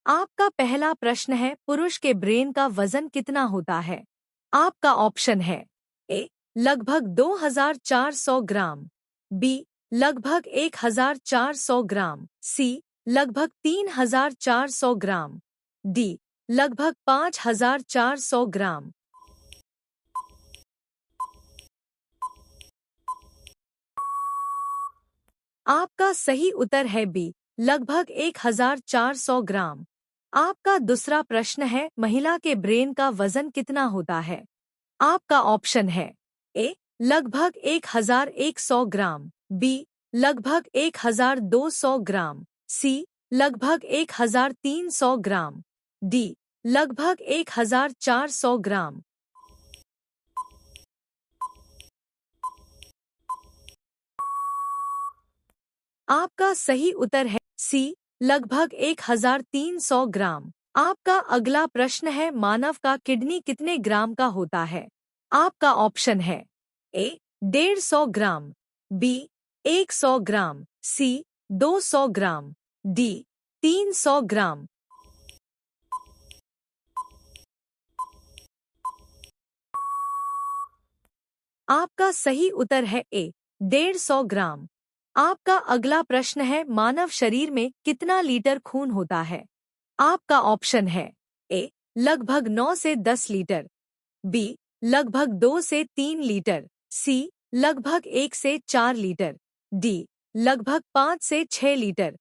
आपका पहला प्रश्न है, पुरुष के ब्रेन का वजन कितना होता है? आपका ऑप्शन है ए लगभग 2400 ग्राम, बी लगभग 1400 ग्राम, सी लगभग 3400 ग्राम, डी लगभग 5400 ग्राम। आपका सही उत्तर है बी लगभग 1400 ग्राम। आपका दूसरा प्रश्न है, महिला के ब्रेन का वजन कितना होता है? आपका ऑप्शन है ए लगभग 1100 ग्राम, बी लगभग 1200 ग्राम, सी लगभग 1300 ग्राम, डी लगभग 1400 ग्राम। आपका सही उत्तर है सी लगभग 1300 ग्राम। आपका अगला प्रश्न है, मानव का किडनी कितने ग्राम का होता है? आपका ऑप्शन है ए 150 ग्राम, बी 100 ग्राम, सी 200 ग्राम, डी 300 ग्राम। आपका सही उत्तर है ए 150 ग्राम। आपका अगला प्रश्न है, मानव शरीर में कितना लीटर खून होता है? आपका ऑप्शन है ए लगभग 9 से 10 लीटर, बी लगभग 2 से 3 लीटर, सी लगभग 1 से 4 लीटर, डी लगभग 5 से 6 लीटर।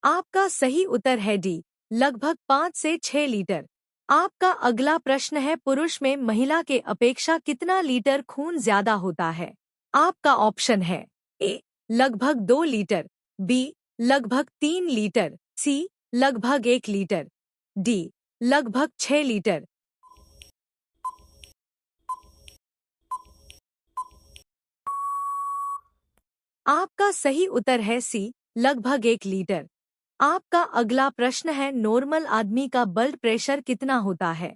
आपका सही उत्तर है डी लगभग 5 से 6 लीटर। आपका अगला प्रश्न है, पुरुष में महिला के अपेक्षा कितना लीटर खून ज्यादा होता है? आपका ऑप्शन है ए लगभग 2 लीटर, बी लगभग 3 लीटर, सी लगभग 1 लीटर, डी लगभग 6 लीटर। आपका सही उत्तर है सी लगभग 1 लीटर। आपका अगला प्रश्न है, नॉर्मल आदमी का ब्लड प्रेशर कितना होता है?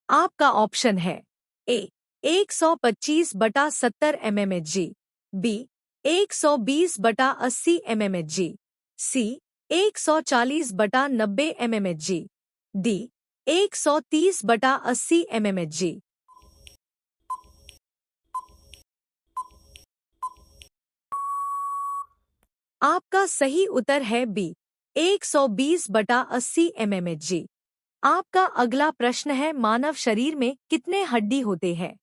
आपका ऑप्शन है ए 125/70 mmHg, बी 120/80 mmHg, सी 140/90 mmHg, डी 130/80 mmHg। आपका सही उत्तर है बी 120/80 mmHg। आपका अगला प्रश्न है, मानव शरीर में कितने हड्डी होते हैं?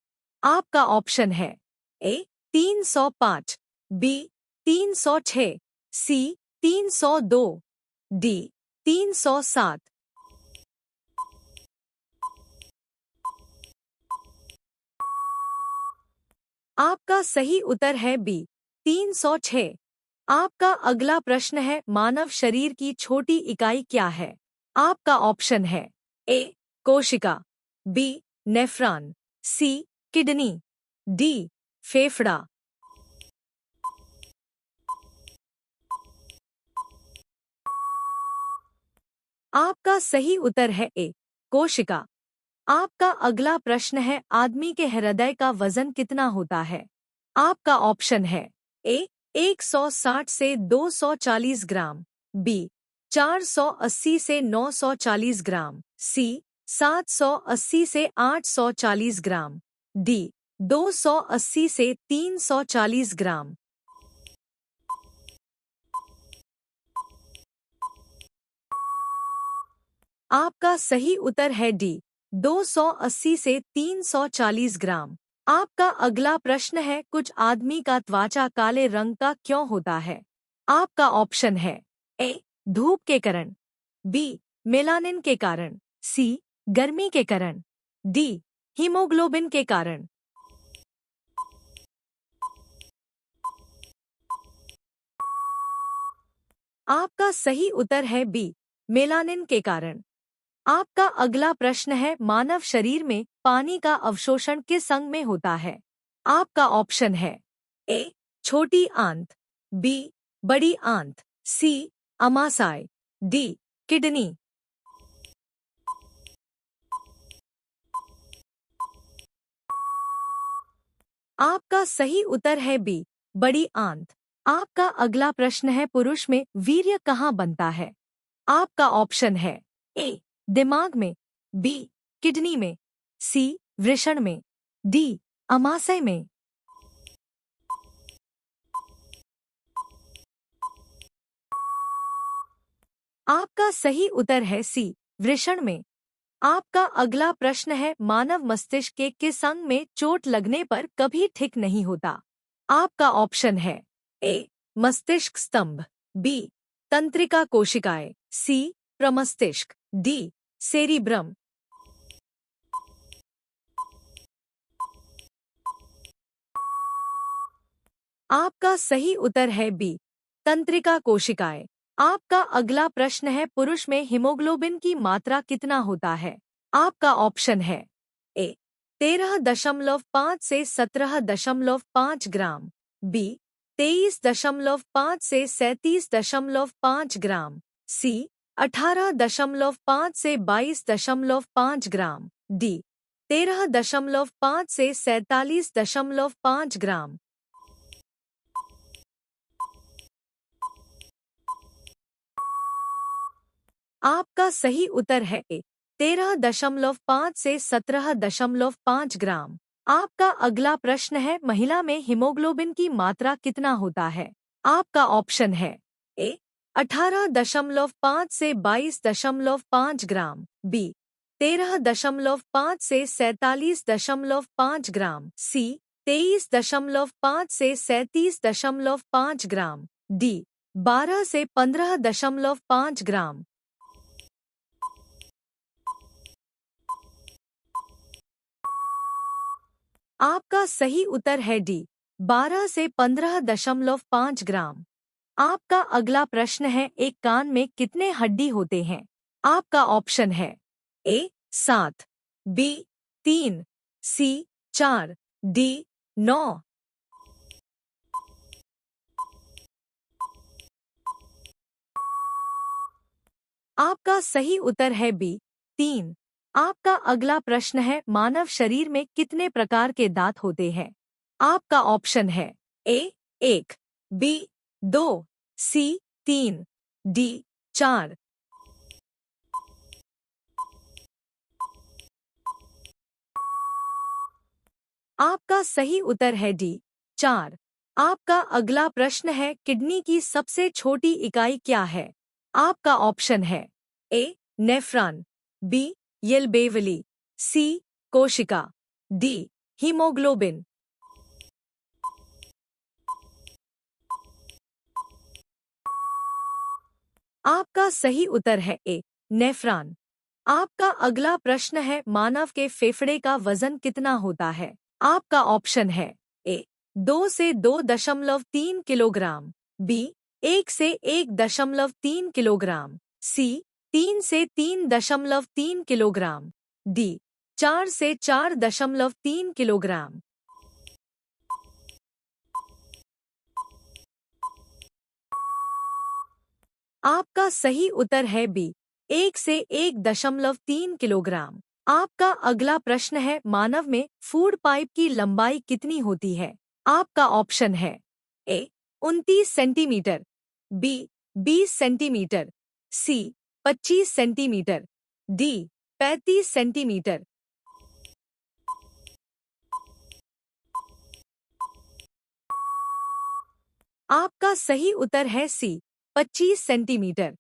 आपका ऑप्शन है ए 305, बी 306, सी 302, डी 307। आपका सही उत्तर है बी 306। आपका अगला प्रश्न है, मानव शरीर की छोटी इकाई क्या है? आपका ऑप्शन है ए कोशिका, B nephron, C kidney, D फेफड़ा। आपका सही उत्तर है ए कोशिका। आपका अगला प्रश्न है, आदमी के हृदय का वजन कितना होता है? आपका ऑप्शन है ए 160 से 240 ग्राम, बी 480 से 940 ग्राम, सी 780 से 840 ग्राम, डी 280 से 340 ग्राम। आपका सही उत्तर है डी 280 से 340 ग्राम। आपका अगला प्रश्न है, कुछ आदमी का त्वचा काले रंग का क्यों होता है? आपका ऑप्शन है ए धूप के कारण, बी मेलानिन के कारण, सी गर्मी के कारण, डी हीमोग्लोबिन के कारण। आपका सही उत्तर है बी मेलानिन के कारण। आपका अगला प्रश्न है, मानव शरीर में पानी का अवशोषण किस अंग में होता है? आपका ऑप्शन है ए छोटी आंत, बी बड़ी आंत, सी अमाशय, डी किडनी। आपका सही उत्तर है बी बड़ी आंत। आपका अगला प्रश्न है पुरुष में वीर्य कहाँ बनता है? आपका ऑप्शन है ए दिमाग में, बी किडनी में, सी वृषण में, डी अमाशय में। आपका सही उत्तर है सी वृषण में। आपका अगला प्रश्न है मानव मस्तिष्क के किस अंग में चोट लगने पर कभी ठीक नहीं होता? आपका ऑप्शन है ए मस्तिष्क स्तंभ, बी तंत्रिका कोशिकाएं, सी प्रमस्तिष्क, डी सेरिब्रम। आपका सही उत्तर है बी तंत्रिका कोशिकाएं। आपका अगला प्रश्न है पुरुष में हीमोग्लोबिन की मात्रा कितना होता है? आपका ऑप्शन है ए 13.5 से 17.5 ग्राम, बी 23.5 से 37.5 ग्राम, सी 18.5 से 22.5 ग्राम, डी 13.5 से 47.5 ग्राम। आपका सही उत्तर है ए 13.5 से 17.5 ग्राम। आपका अगला प्रश्न है महिला में हीमोग्लोबिन की मात्रा कितना होता है? आपका ऑप्शन है ए 18.5 से 22.5 ग्राम, बी 13.5 से 47.5 ग्राम, सी 23.5 से 37.5 ग्राम, डी 12 से 15.5 ग्राम। आपका सही उत्तर है डी 12 से 15.5 ग्राम। आपका अगला प्रश्न है एक कान में कितने हड्डी होते हैं? आपका ऑप्शन है ए 7, बी 3, सी 4, डी 9। आपका सही उत्तर है बी 3। आपका अगला प्रश्न है मानव शरीर में कितने प्रकार के दांत होते हैं? आपका ऑप्शन है ए 1, बी 2, सी 3, डी 4। आपका सही उत्तर है डी 4। आपका अगला प्रश्न है किडनी की सबसे छोटी इकाई क्या है? आपका ऑप्शन है ए नेफ्रॉन, बी येल्बेवली, सी कोशिका, डी हीमोग्लोबिन। आपका सही उत्तर है ए नेफ्रॉन। आपका अगला प्रश्न है मानव के फेफड़े का वजन कितना होता है? आपका ऑप्शन है ए 2 से 2.3 किलोग्राम, बी 1 से 1.3 किलोग्राम, सी 3 से 3.3 किलोग्राम, डी 4 से 4.3 किलोग्राम। आपका सही उत्तर है बी 1 से 1.3 किलोग्राम। आपका अगला प्रश्न है मानव में फूड पाइप की लंबाई कितनी होती है? आपका ऑप्शन है ए 29 सेंटीमीटर, बी 20 सेंटीमीटर, सी 25 सेंटीमीटर, डी 35 सेंटीमीटर। आपका सही उत्तर है सी 25 सेंटीमीटर।